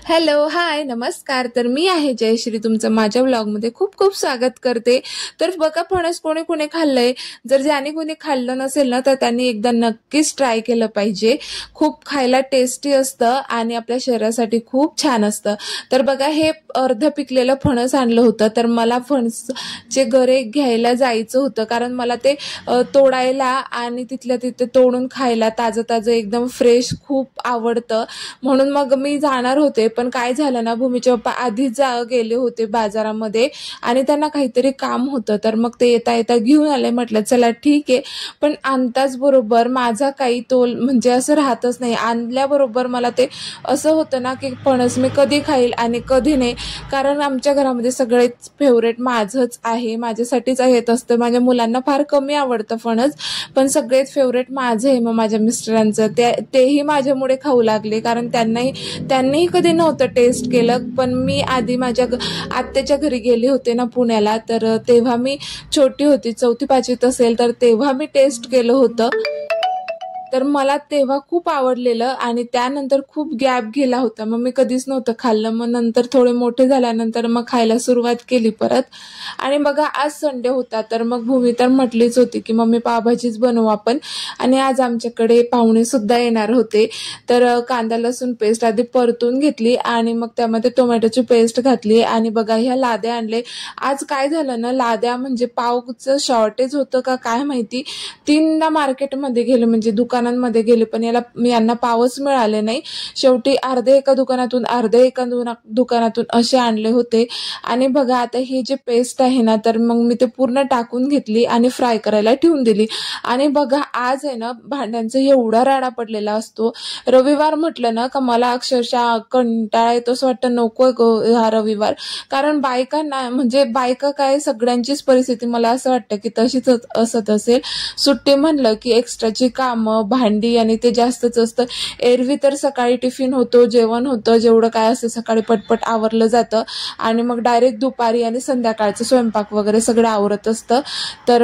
Hello, हाय, नमस्कार. तर मी आहे जयश्री, तुमचं माझ्या व्लॉगमध्ये खूप खूप स्वागत करते. तर बघा, फणस कोणी कोणी खाल्लंय? जर ज्याने कोणी खाल्लं नसेल ना, तर त्यांनी एकदा नक्कीच ट्राय केलं पाहिजे. खूप खायला टेस्टी असतं आणि आपल्या शरीरासाठी खूप छान असतं. तर बघा, हे अर्ध पिकलेलं फणस आणलं होतं. तर मला फणसचे गरे घ्यायला जायचं होतं, कारण मला ते तोडायला आणि तिथल्या तिथे तोडून खायला ताजं ताजं एकदम फ्रेश खूप आवडतं. म्हणून मग मी जाणार होते, पण काय झालं ना, भूमीचे पप्पा आधीच गेले होते बाजारामध्ये आणि त्यांना काहीतरी काम होतं. तर मग ते येता येता घेऊन आले. म्हटलं चला ठीक आहे, पण आणताच बरोबर माझा काही तोल म्हणजे असं राहतच नाही. आणल्याबरोबर मला ते असं होतं ना, की फणस मी कधी खाईल आणि कधी नाही. कारण आमच्या घरामध्ये सगळेच फेवरेट माझंच आहे, माझ्यासाठीच येत असतं. माझ्या मुलांना फार कमी आवडतं फणस, पण सगळेच फेवरेट माझं आहे. मग माझ्या मिस्टरांचं तेही माझ्यामुळे खाऊ लागले, कारण त्यांनीही कधी नव्हतं टेस्ट केलं. पण मी आधी माझ्या आत्याच्या घरी गेले होते ना पुण्याला, तर तेव्हा मी छोटी होती, 4थी-5वीत असेल, तर तेव्हा मी टेस्ट केलं होतं. तर मला तेव्हा खूप आवडलेलं आणि त्यानंतर खूप गॅप गेला होता. मग मी कधीच नव्हतं खाल्लं. मग नंतर थोडे मोठे झाल्यानंतर मग खायला सुरुवात केली परत. आणि बघा, आज संडे होता, तर मग भूमी तर म्हटलीच होती की मम्मी पावभाजीच बनवू आपण. आणि आज आमच्याकडे पाहुणे सुद्धा येणार होते. तर कांदा लसूण पेस्ट आधी परतून घेतली आणि मग त्यामध्ये टोमॅटोची पेस्ट घातली आणि बघा ह्या लाद्या आणले. आज काय झालं ना, लाद्या म्हणजे पावचं शॉर्टेज होतं का काय माहिती, 3दा मार्केटमध्ये गेले, म्हणजे दुकानांमध्ये गेले, पण यांना पावच मिळाले नाही. शेवटी अर्धे एका दुकानातून, अर्धे एका दुकानातून असे आणले होते. आणि बघा, आता ही जी पेस्ट आहे ना, तर मग मी ते पूर्ण टाकून घेतली आणि फ्राय करायला ठेवून दिली. आणि बघा, आज आहे ना, भांड्यांचा एवढा राडा पडलेला असतो. रविवार म्हटलं ना का मला अक्षरशः कंटाळा येतो, असं वाटतं नको हा रविवार. कारण बायकांना, म्हणजे बायका काय, सगळ्यांचीच परिस्थिती मला असं वाटतं की तशीच असत असेल. सुट्टी म्हणलं की एक्स्ट्राची कामं, भांडी आणि ते जास्तच असतं. एरवी तर सकाळी टिफिन होतो, जेवण होतं, जेवढं काय असतं सकाळी पटपट आवरलं जातं आणि मग डायरेक्ट दुपारी आणि संध्याकाळचं स्वयंपाक वगैरे सगळं आवरत असतं. तर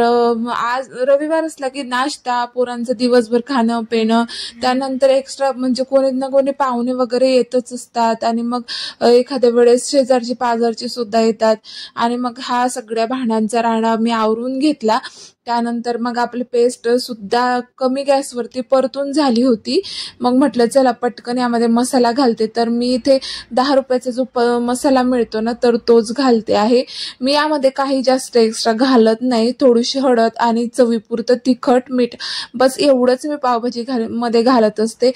आज रविवार असला की नाश्ता, पोरांचं दिवसभर खाणं पिणं, त्यानंतर एक्स्ट्रा म्हणजे कोणी ना कोणी पाहुणे वगैरे येतच असतात. आणि मग एखाद्या वेळेस शेजारची पाजारची सुद्धा येतात. आणि मग हा सगळ्या भांड्यांचा राडा मी आवरून घेतला. त्यानंतर मग आपली पेस्ट सुद्धा कमी गॅसवरती परतून झाली होती. मग म्हटलं चला पटकन यामध्ये मसाला घालते. तर मी इथे 10 रुपयाचा जो मसाला मिळतो ना, तर तोच घालते आहे. मी यामध्ये काही जास्त एक्स्ट्रा घालत नाही. थोडीशी हळद आणि चवीपुरतं तिखट, मीठ, बस एवढंच मी पावभाजी मध्ये घालत असते.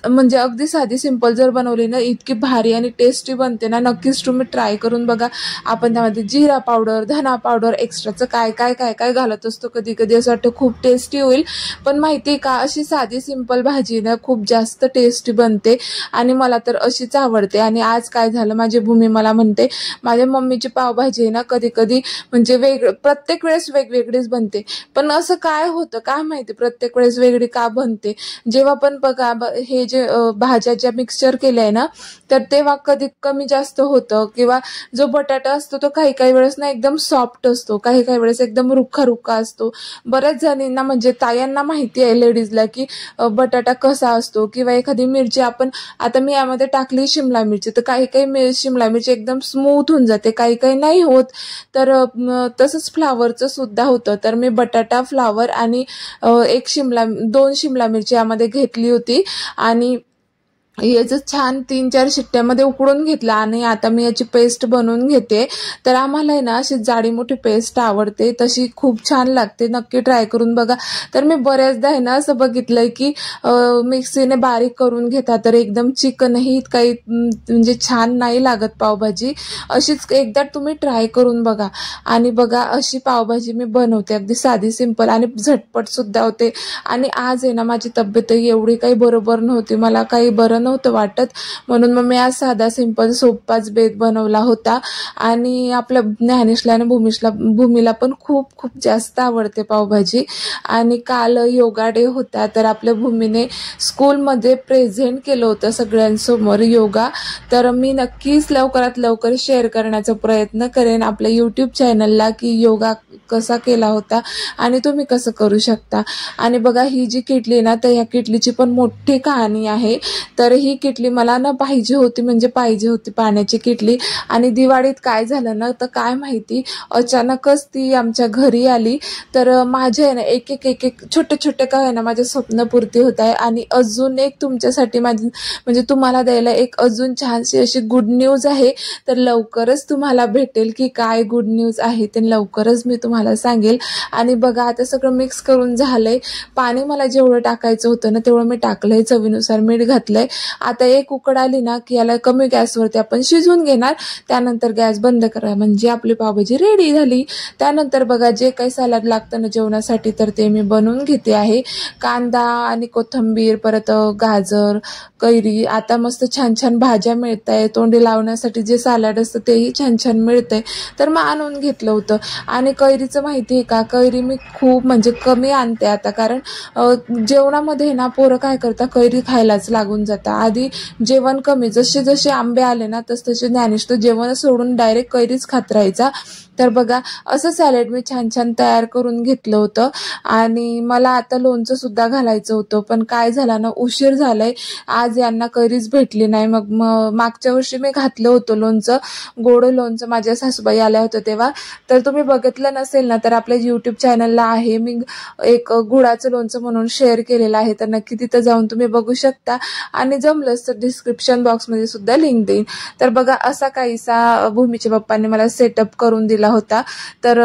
म्हणजे अगदी साधी सिंपल जर बनवली ना, इतकी भारी आणि टेस्टी बनते ना, नक्कीच तुम्ही ट्राय करून बघा. आपण त्यामध्ये जिरा पावडर, धना पावडर, एक्स्ट्राचं काय काय काय काय घालत असतो. कधी कधी असं वाटतं खूप टेस्टी होईल, पण माहितीये का, अशी साधी सिंपल भाजी ना खूप जास्त टेस्टी बनते आणि मला तर अशीच आवडते. आणि आज काय झालं, माझी भूमी मला म्हणते माझ्या मम्मीची पावभाजी ना कधी कधी म्हणजे प्रत्येक वेळेस वेगवेगळीच बनते. पण असं काय होतं काय माहिती, प्रत्येक वेळेस वेगळी का बनते? जेव्हा पण बघा हे जे भाज्या ज्या मिक्सचर केल्या आहे ना, तर तेव्हा कधी कमी जास्त होतं. किंवा जो बटाटा असतो तो काही काही वेळेस ना एकदम सॉफ्ट असतो, काही काही वेळेस एकदम रुखा रुखा असतो. बऱ्याच जणींना म्हणजे तायांना माहिती आहे, लेडीजला, की बटाटा कसा असतो. किंवा एखादी मिरची आपण, आता मी यामध्ये टाकली शिमला मिरची, तर काही काही शिमला मिरची एकदम स्मूथ होऊन जाते, काही काही नाही होत. तर तसंच फ्लावरचं सुद्धा होतं. तर मी बटाटा, फ्लावर आणि 2 शिमला मिरची यामध्ये घेतली होती आणि याचं छान 3-4 शिट्ट्यामध्ये उकडून घेतला. आणि आता मी याची पेस्ट बनवून घेते. तर आम्हाला आहे ना अशी जाडी मोठी पेस्ट आवडते, तशी खूप छान लागते, नक्की ट्राय करून बघा. तर मी बऱ्याचदा आहे ना असं बघितलंय की मिक्सीने बारीक करून घेतात, तर एकदम चिकनही काही म्हणजे छान नाही लागत पावभाजी. अशीच एकदा तुम्ही ट्राय करून बघा. आणि बघा, अशी पावभाजी मी बनवते, अगदी साधी सिंपल आणि झटपट सुद्धा होते. आणि आज आहे ना माझी तब्येतही एवढी काही बरोबर नव्हती, मला काही बरं नव्हतं वाटत, म्हणून मग मी आज साधा सिंपल सोपाच बेत बनवला होता. आणि आपल्या ज्ञानेशला आणि भूमीला पण खूप खूप जास्त आवडते पावभाजी. आणि काल योगा डे होता, तर आपल्या भूमीने स्कूलमध्ये प्रेझेंट केलं होतं सगळ्यांसमोर योगा. तर मी नक्कीच लवकरात लवकर शेअर करण्याचा प्रयत्न करेन आपल्या यूट्यूब चॅनलला, की योगा कसा केला होता आणि तुम्ही कसं करू शकता. आणि बघा, ही जी किटली ना, तर ह्या किटलीची पण मोठी कहाणी आहे. तर ही किटली मला ना पाहिजे होती, म्हणजे पाहिजे होती पाण्याची किटली. आणि दिवाळीत काय झालं ना, तर काय माहिती अचानकच ती आमच्या घरी आली. तर माझे ना एक एक छोटे छोटे काय ना माझे स्वप्नपूर्ती होत आहे. आणि अजून एक तुमच्यासाठी माझी म्हणजे तुम्हाला द्यायला एक अजून छानशी अशी गुड न्यूज आहे. तर लवकरच तुम्हाला भेटेल की काय गुड न्यूज आहे ते लवकरच मी तुम्हाला सांगेल. आणि बघा आता सगळं मिक्स करून झालंय. पाणी मला जेवढं टाकायचं होतं ना तेवढं मी टाकलंय, चवीनुसार मीठ घातलंय. आता एक उकड आली ना की याला कमी गॅसवरती आपण शिजवून घेणार. त्यानंतर गॅस बंद करा, म्हणजे आपली पावभाजी रेडी झाली. त्यानंतर बघा जे काही सॅलड लागतं ना जेवणासाठी तर ते मी बनवून घेते आहे. कांदा आणि कोथिंबीर, परत गाजर, कैरी, आता मस्त छान छान भाज्या मिळत आहे. तोंडी लावण्यासाठी जे सॅलड असतं तेही छान छान मिळतंय, तर मग आणून घेतलं होतं. आणि कैरीचं माहिती आहे का, कैरी मी खूप म्हणजे कमी आणते आता, कारण जेवणामध्ये ना पोरं काय करतात, कैरी खायलाच लागून जातं. आधी जेवण कमी, जसे जसे आंबे आले ना तसे ज्ञानेश तो जेवण सोडून डायरेक्ट कैरीच खात राहायचा. तर बघा असं सॅलड मी छान छान तयार करून घेतलं होतं. आणि मला आता लोणचं सुद्धा घालायचं होतं, पण काय झालं ना उशीर झालाय, आज यांना कैरीच भेटली नाही. मग मागच्या वर्षी मी घातलं होतं लोणचं, गोड लोणचं, माझ्या सासूबाई आल्या होत्या तेव्हा. तर तुम्ही बघितलं नसेल ना तर आपल्या YouTube चॅनलला आहे, मी एक गुळाचं लोणचं म्हणून शेअर केलेलं आहे, तर नक्की तिथं जाऊन तुम्ही बघू शकता. आणि जमलंच तर डिस्क्रिप्शन बॉक्समध्ये सुद्धा लिंक देईन. तर बघा असा काहीसा भूमीच्या पप्पांनी मला सेटअप करून दिला होता. तर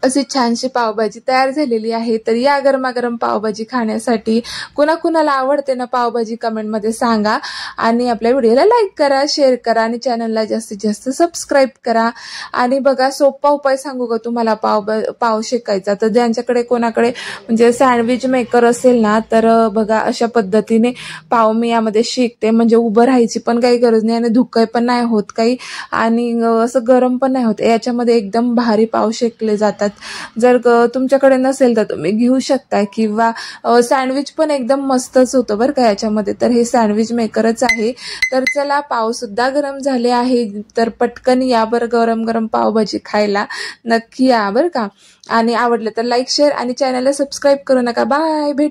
अशी छानशी पावभाजी तयार झालेली आहे. तर या गरमागरम पावभाजी खाण्यासाठी कुणाकुणाला आवडते ना पावभाजी कमेंटमध्ये सांगा. आणि आपल्या व्हिडिओला लाईक करा, शेअर करा आणि चॅनलला जास्तीत जास्त सबस्क्राईब करा. आणि बघा सोपा उपाय सांगू का तुम्हाला पाव शेकायचा. तर ज्यांच्याकडे कोणाकडे म्हणजे सँडविच मेकर असेल ना तर बघा अशा पद्धतीने पाव मी यामध्ये शेकते, म्हणजे उभं राहायची पण काही गरज नाही आणि धुकं पण नाही होत काही, आणि असं गरम पण नाही होत. याच्यामध्ये एकदम भारी पाव शेकले जातात. जर तुमच्याकडे नसेल तर तुम्ही घेऊ शकता, किंवा सँडविच पण एकदम मस्तच होतं बरं का याच्यामध्ये. तर हे सँडविच मेकरच आहे. तर चला पाव सुद्धा गरम झाले आहे, तर पटकन या बरं गरम गरम पावभाजी खायला, नक्की या बरं का. आणि आवडलं तर लाईक, शेअर आणि चॅनलला सबस्क्राईब करू नका. बाय, भेटू.